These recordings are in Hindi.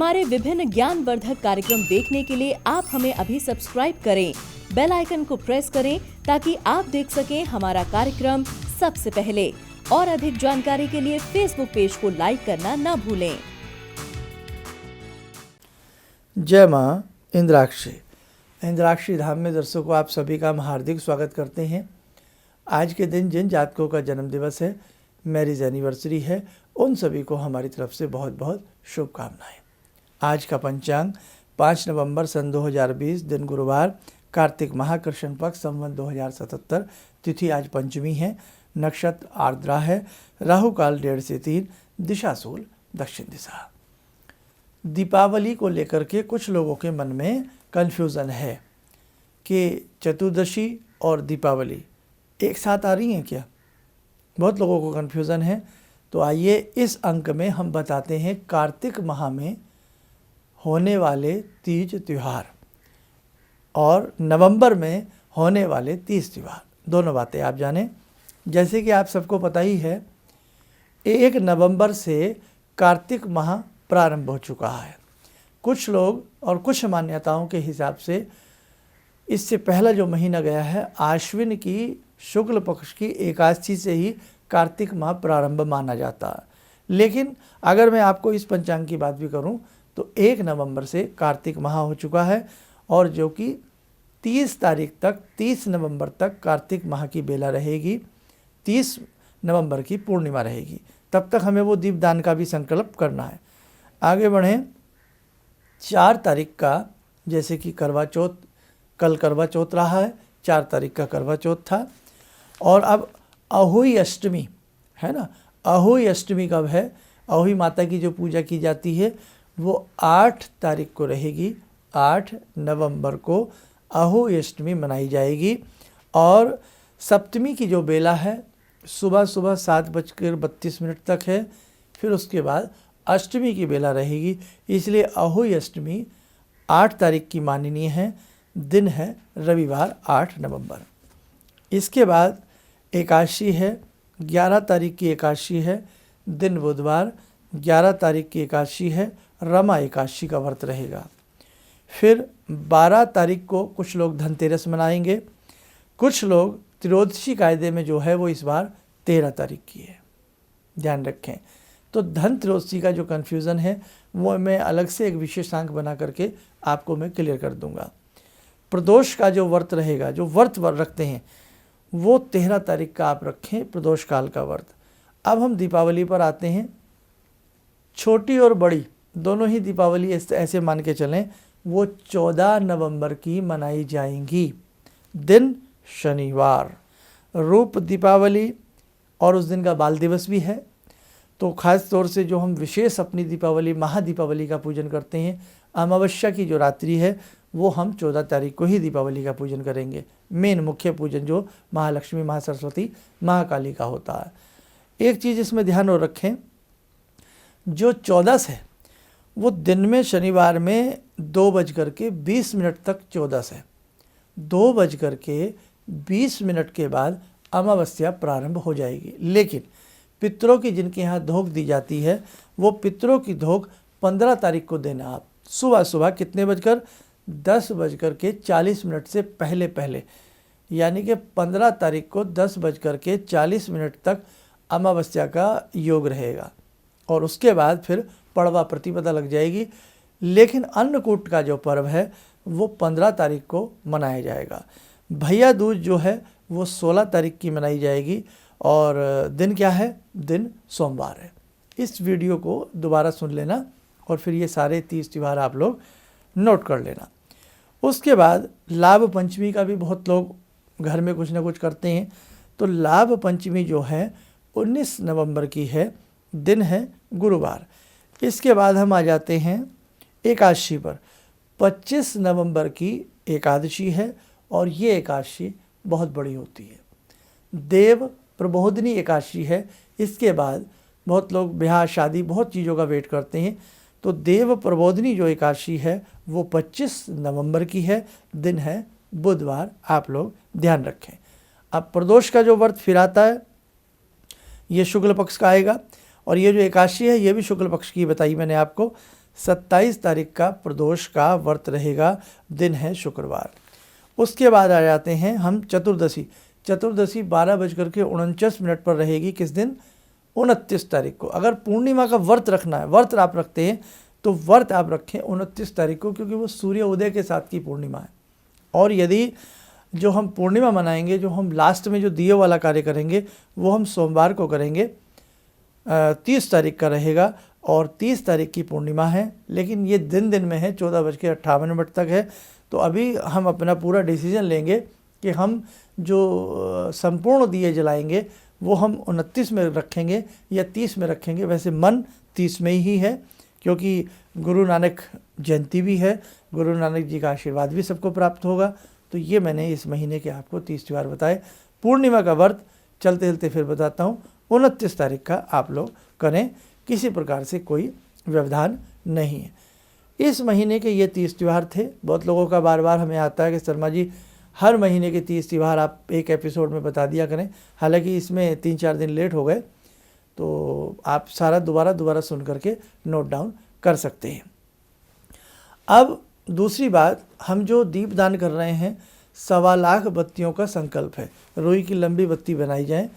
हमारे विभिन्न ज्ञानवर्धक कार्यक्रम देखने के लिए आप हमें अभी सब्सक्राइब करें, बेल आइकन को प्रेस करें ताकि आप देख सकें हमारा कार्यक्रम सबसे पहले। और अधिक जानकारी के लिए फेसबुक पेज को लाइक करना न भूलें। जय माँ इंद्राक्षी। इंद्राक्षी धाम में दर्शकों आप सभी का हम हार्दिक स्वागत करते हैं। आज के दिन जिन जातकों का जन्म दिवस है, मैरिज एनिवर्सरी है, उन सभी को हमारी तरफ से बहुत बहुत शुभकामनाएं। आज का पंचांग 5 नवंबर सन 2020, दिन गुरुवार, कार्तिक माह, कृष्ण पक्ष, संवत 2077, तिथि आज पंचमी है, नक्षत्र आर्द्रा है, राहु काल 1:30 से 3, दिशा सूल दक्षिण दिशा। दीपावली को लेकर के कुछ लोगों के मन में कन्फ्यूज़न है कि चतुर्दशी और दीपावली एक साथ आ रही हैं क्या। बहुत लोगों को कन्फ्यूज़न है। तो आइए इस अंक में हम बताते हैं कार्तिक माह में होने वाले तीज त्यौहार और नवंबर में होने वाले तीज त्यौहार, दोनों बातें आप जानें। जैसे कि आप सबको पता ही है, 1 नवंबर से कार्तिक माह प्रारंभ हो चुका है। कुछ लोग और कुछ मान्यताओं के हिसाब से इससे पहला जो महीना गया है, आश्विन की शुक्ल पक्ष की एकादशी से ही कार्तिक माह प्रारंभ माना जाता है। लेकिन अगर मैं आपको इस पंचांग की बात भी करूं तो 1 नवंबर से कार्तिक माह हो चुका है और जो कि 30 तारीख तक, 30 नवंबर तक कार्तिक माह की बेला रहेगी, 30 नवंबर की पूर्णिमा रहेगी। तब तक हमें वो दीपदान का भी संकल्प करना है। आगे बढ़ें। 4 तारीख का, जैसे कि करवा चौथ, कल करवा चौथ रहा है, 4 तारीख का करवा चौथ था। और अब अहोई अष्टमी है ना। अहोई अष्टमी कब है? अहोई माता की जो पूजा की जाती है वो 8 तारीख को रहेगी। 8 नवंबर को अहोई अष्टमी मनाई जाएगी। और सप्तमी की जो बेला है सुबह 7:32 तक है। फिर उसके बाद अष्टमी की बेला रहेगी। इसलिए अहोई अष्टमी 8 तारीख की माननीय है। दिन है रविवार 8 नवंबर। इसके बाद एकादशी है, 11 तारीख की एकादशी है, दिन बुधवार, 11 तारीख की एकादशी है, रमा एकादशी का व्रत रहेगा। फिर 12 तारीख को कुछ लोग धनतेरस मनाएंगे। कुछ लोग त्रयोदशी कायदे में जो है वो इस बार 13 तारीख की है, ध्यान रखें। तो धन त्रयोदशी का जो कन्फ्यूज़न है वो मैं अलग से एक विशेषांक बना करके आपको मैं क्लियर कर दूंगा। प्रदोष का जो व्रत रहेगा, जो व्रत रखते हैं, वो 13 तारीख का आप रखें, प्रदोष काल का व्रत। अब हम दीपावली पर आते हैं। छोटी और बड़ी दोनों ही दीपावली ऐसे मान के चलें, वो 14 नवंबर की मनाई जाएंगी। दिन शनिवार, रूप दीपावली, और उस दिन का बाल दिवस भी है। तो ख़ास तौर से जो हम विशेष अपनी दीपावली, महादीपावली का पूजन करते हैं, अमावस्या की जो रात्रि है वो हम 14 तारीख को ही दीपावली का पूजन करेंगे। मेन मुख्य पूजन जो महालक्ष्मी, महासरस्वती, महाकाली का होता है। एक चीज़ इसमें ध्यान और रखें, जो 14 है वो दिन में शनिवार में 2:20 तक 14 है। 2:20 के बाद अमावस्या प्रारंभ हो जाएगी। लेकिन पितरों की जिनके यहाँ धोख दी जाती है, वो पितरों की धोख 15 तारीख को देना। आप सुबह कितने बजकर? 10:40 से पहले, यानी कि 15 तारीख को 10:40 तक अमावस्या का योग रहेगा। और उसके बाद फिर पड़वा प्रतिपदा लग जाएगी। लेकिन अन्नकूट का जो पर्व है वो 15 तारीख को मनाया जाएगा। भैया दूज जो है वो 16 तारीख की मनाई जाएगी। और दिन क्या है? दिन सोमवार है। इस वीडियो को दोबारा सुन लेना और फिर ये सारे 30 त्यौहार आप लोग नोट कर लेना। उसके बाद लाभ पंचमी का भी बहुत लोग घर में कुछ ना कुछ करते हैं। तो लाभ पंचमी जो है 19 नवंबर की है, दिन है गुरुवार। इसके बाद हम आ जाते हैं एकादशी पर। 25 नवंबर की एकादशी है और ये एकादशी बहुत बड़ी होती है, देव प्रबोधिनी एकादशी है। इसके बाद बहुत लोग ब्याह शादी बहुत चीज़ों का वेट करते हैं। तो देव प्रबोधिनी जो एकादशी है वो 25 नवंबर की है, दिन है बुधवार। आप लोग ध्यान रखें। अब प्रदोष का जो व्रत फिर आता है ये शुक्ल पक्ष का आएगा और ये जो एकादशी है ये भी शुक्ल पक्ष की बताई मैंने आपको। 27 तारीख का प्रदोष का व्रत रहेगा, दिन है शुक्रवार। उसके बाद आ जाते हैं हम चतुर्दशी। चतुर्दशी 12:49 पर रहेगी, किस दिन? 29 तारीख को। अगर पूर्णिमा का व्रत रखना है, व्रत आप रखते हैं तो व्रत आप रखें 29 तारीख को, क्योंकि वो सूर्य उदय के साथ की पूर्णिमा है। और यदि जो हम पूर्णिमा मनाएंगे, जो हम लास्ट में जो दिए वाला कार्य करेंगे, वो हम सोमवार को करेंगे, 30 तारीख का रहेगा और 30 तारीख की पूर्णिमा है। लेकिन ये दिन में है, 14:58 तक है। तो अभी हम अपना पूरा डिसीजन लेंगे कि हम जो संपूर्ण दिए जलाएंगे वो हम 29 में रखेंगे या 30 में रखेंगे। वैसे मन 30 में ही है, क्योंकि गुरु नानक जयंती भी है, गुरु नानक जी का आशीर्वाद भी सबको प्राप्त होगा। तो ये मैंने इस महीने के आपको 30 त्यौहार बताए। पूर्णिमा का व्रत चलते चलते फिर बताता हूँ, 29 तारीख का आप लोग करें, किसी प्रकार से कोई व्यवधान नहीं है। इस महीने के ये 30 त्यौहार थे। बहुत लोगों का बार बार हमें आता है कि शर्मा जी हर महीने के 30 त्यौहार आप एक एपिसोड में बता दिया करें। हालांकि इसमें 3-4 दिन लेट हो गए, तो आप सारा दोबारा सुन करके नोट डाउन कर सकते हैं। अब दूसरी बात, हम जो दीपदान कर रहे हैं, 1.25 लाख बत्तियों का संकल्प है। रुई की लंबी बत्ती बनाई जाए,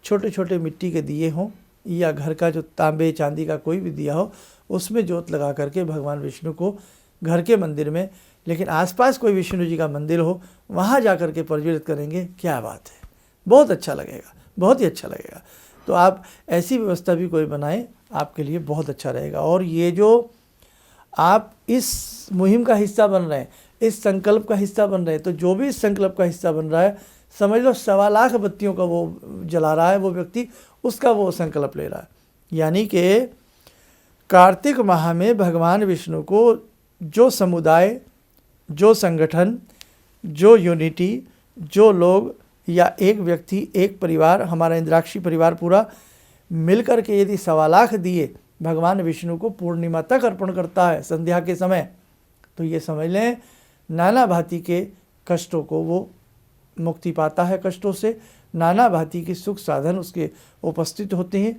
छोटे छोटे मिट्टी के दिए हों या घर का जो तांबे चांदी का कोई भी दिया हो, उसमें जोत लगा करके भगवान विष्णु को घर के मंदिर में, लेकिन आसपास कोई विष्णु जी का मंदिर हो, वहाँ जा कर के प्रज्वलित करेंगे। क्या बात है, बहुत अच्छा लगेगा, बहुत ही अच्छा लगेगा। तो आप ऐसी व्यवस्था भी कोई बनाएं, आपके लिए बहुत अच्छा रहेगा। और ये जो आप इस मुहिम का हिस्सा बन रहे हैं, इस संकल्प का हिस्सा बन रहे हैं, तो जो भी इस संकल्प का हिस्सा बन रहा है, समझ लो 1.25 लाख बत्तियों का वो जला रहा है, वो व्यक्ति, उसका वो संकल्प ले रहा है। यानी कि कार्तिक माह में भगवान विष्णु को जो समुदाय, जो संगठन, जो यूनिटी, जो लोग या एक व्यक्ति, एक परिवार, हमारा इंद्राक्षी परिवार पूरा मिलकर के यदि 1.25 लाख दिए भगवान विष्णु को पूर्णिमा तक अर्पण करता है संध्या के समय, तो ये समझ लें नाना भांति के कष्टों को वो मुक्ति पाता है, कष्टों से नाना भांति के सुख साधन उसके उपस्थित होते हैं,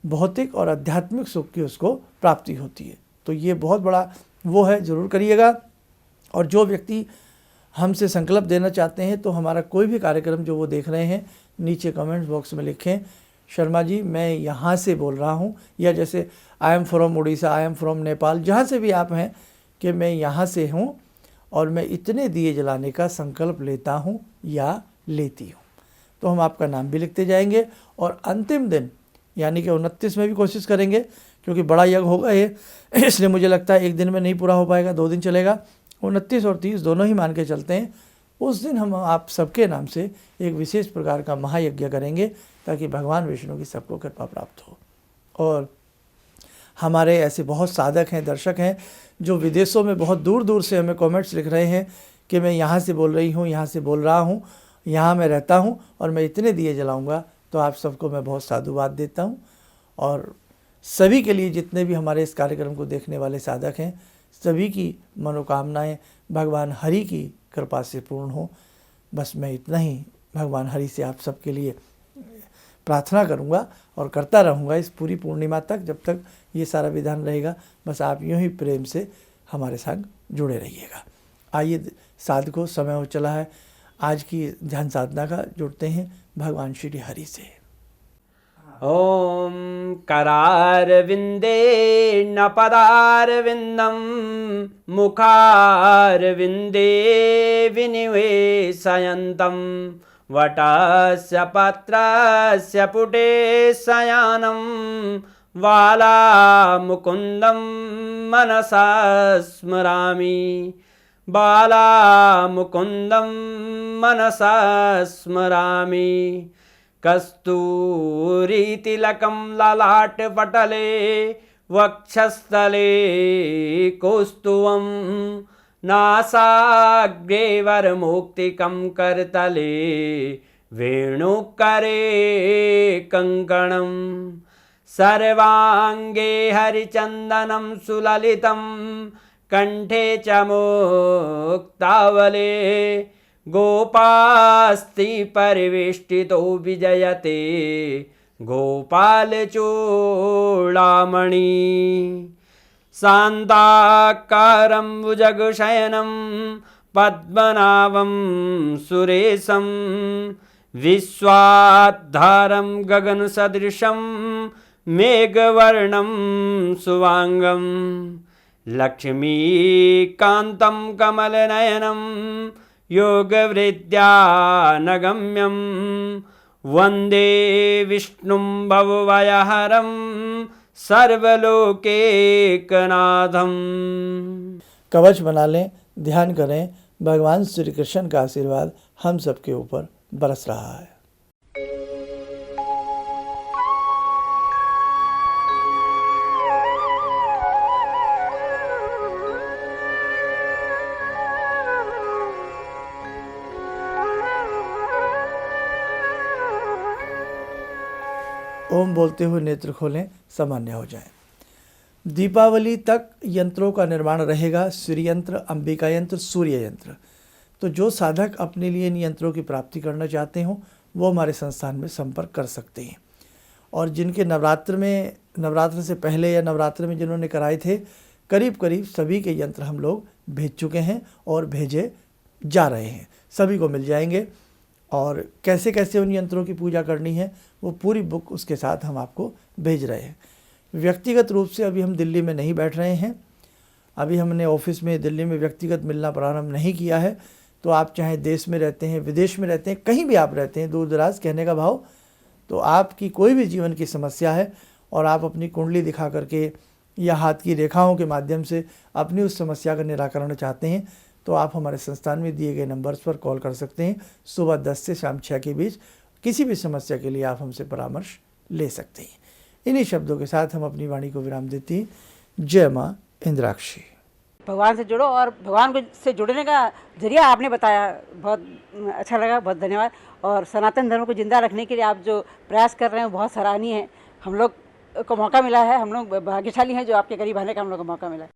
भौतिक और आध्यात्मिक सुख की उसको प्राप्ति होती है। तो ये बहुत बड़ा वो है, ज़रूर करिएगा। और जो व्यक्ति हमसे संकल्प देना चाहते हैं, तो हमारा कोई भी कार्यक्रम जो वो देख रहे हैं, नीचे कमेंट्स बॉक्स में लिखें, शर्मा जी मैं यहाँ से बोल रहा हूँ, या जैसे I am from Orissa, I am from Nepal, जहाँ से भी आप हैं, कि मैं यहाँ से हूँ और मैं इतने दिए जलाने का संकल्प लेता हूँ या लेती हूँ। तो हम आपका नाम भी लिखते जाएंगे और अंतिम दिन यानी कि 29 में भी कोशिश करेंगे, क्योंकि बड़ा यज्ञ होगा ये, इसलिए मुझे लगता है एक दिन में नहीं पूरा हो पाएगा, 2 दिन चलेगा। 29 और 30 दोनों ही मान के चलते हैं। उस दिन हम आप सबके नाम से एक विशेष प्रकार का महायज्ञ करेंगे, ताकि भगवान विष्णु की सबको कृपा प्राप्त हो। और हमारे ऐसे बहुत साधक हैं, दर्शक हैं, जो विदेशों में बहुत दूर दूर से हमें कमेंट्स लिख रहे हैं कि मैं यहाँ से बोल रही हूँ, यहाँ से बोल रहा हूँ, यहाँ मैं रहता हूँ और मैं इतने दिए जलाऊँगा। तो आप सबको मैं बहुत साधुवाद देता हूँ। और सभी के लिए, जितने भी हमारे इस कार्यक्रम को देखने वाले साधक हैं, सभी की मनोकामनाएं भगवान हरि की कृपा से पूर्ण हो। बस मैं इतना ही भगवान हरि से आप सबके लिए प्रार्थना करूंगा और करता रहूंगा इस पूरी पूर्णिमा तक, जब तक ये सारा विधान रहेगा। बस आप यूँ ही प्रेम से हमारे साथ जुड़े रहिएगा। आइए साधकों, समय हो चला है आज की ध्यान साधना का, जुड़ते हैं भगवान श्री हरि से। ॐ करारविन्दे न पदारविन्दं मुखारविन्दे विनिवेशयन्तं वटस्य पत्रस्य पुटे शयानं बालामुकुन्दं मनसा स्मरामि बालामुकुन्दं मनसा स्मरामि कस्तूरीतिलकं ललाटपटले वक्षस्थले कौस्तुभं नासाग्रे वरमुक्तिकं करतले वेणुकरे कङ्कणं सर्वाङ्गे हरिचन्दनं सुललितं कण्ठे च मुक्तावले गोपास्ति परिवेष्टितो विजयते गोपालचूडामणि शान्ताकारं भुजगशयनं पद्मनाभं सुरेशं विश्वाधारं गगनसदृशं मेघवर्णं शुभांगं लक्ष्मीकान्तं कमलनयनं योगवृद्ध्यानगम्यं वन्दे विष्णुं भवभयहरं सर्वलोकैकनाथं। कवच बना लें, ध्यान करें, भगवान श्री कृष्ण का आशीर्वाद हम सबके ऊपर बरस रहा है। ओम बोलते हुए नेत्र खोलें, सामान्य हो जाएं। दीपावली तक यंत्रों का निर्माण रहेगा, श्री यंत्र, अंबिका यंत्र, सूर्य यंत्र। तो जो साधक अपने लिए इन यंत्रों की प्राप्ति करना चाहते हों वो हमारे संस्थान में संपर्क कर सकते हैं। और जिनके नवरात्र से पहले या नवरात्र में जिन्होंने कराए थे, करीब करीब सभी के यंत्र हम लोग भेज चुके हैं और भेजे जा रहे हैं, सभी को मिल जाएंगे। और कैसे कैसे उन यंत्रों की पूजा करनी है वो पूरी बुक उसके साथ हम आपको भेज रहे हैं। व्यक्तिगत रूप से अभी हम दिल्ली में नहीं बैठ रहे हैं, अभी हमने ऑफिस में दिल्ली में व्यक्तिगत मिलना प्रारंभ नहीं किया है। तो आप चाहे देश में रहते हैं, विदेश में रहते हैं, कहीं भी आप रहते हैं, दूर दराज, कहने का भाव, तो आपकी कोई भी जीवन की समस्या है और आप अपनी कुंडली दिखा करके या हाथ की रेखाओं के माध्यम से अपनी उस समस्या का निराकरण चाहते हैं तो आप हमारे संस्थान में दिए गए नंबर्स पर कॉल कर सकते हैं। सुबह 10 से शाम 6 के बीच किसी भी समस्या के लिए आप हमसे परामर्श ले सकते हैं। इन्हीं शब्दों के साथ हम अपनी वाणी को विराम देते हैं। जय माँ इंद्राक्षी। भगवान से जुड़ो और भगवान को से जुड़ने का जरिया आपने बताया, बहुत अच्छा लगा, बहुत धन्यवाद। और सनातन धर्म को जिंदा रखने के लिए आप जो प्रयास कर रहे हैं बहुत सराहनीय है। हम लोग को मौका मिला है, हम लोग भाग्यशाली हैं जो आपके करीब आने का हम लोग को मौका मिला है।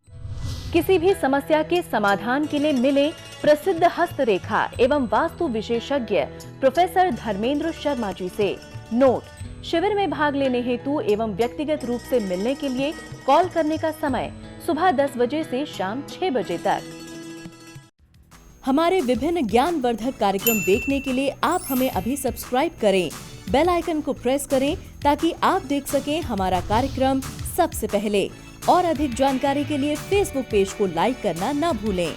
किसी भी समस्या के समाधान के लिए मिले प्रसिद्ध हस्तरेखा एवं वास्तु विशेषज्ञ प्रोफेसर धर्मेंद्र शर्मा जी से। नोट: शिविर में भाग लेने हेतु एवं व्यक्तिगत रूप से मिलने के लिए कॉल करने का समय सुबह 10 बजे से शाम 6 बजे तक। हमारे विभिन्न ज्ञानवर्धक कार्यक्रम देखने के लिए आप हमें अभी सब्सक्राइब करें, बेल आइकन को प्रेस करें ताकि आप देख सकें हमारा कार्यक्रम सबसे पहले। और अधिक जानकारी के लिए फेसबुक पेज को लाइक करना न भूलें।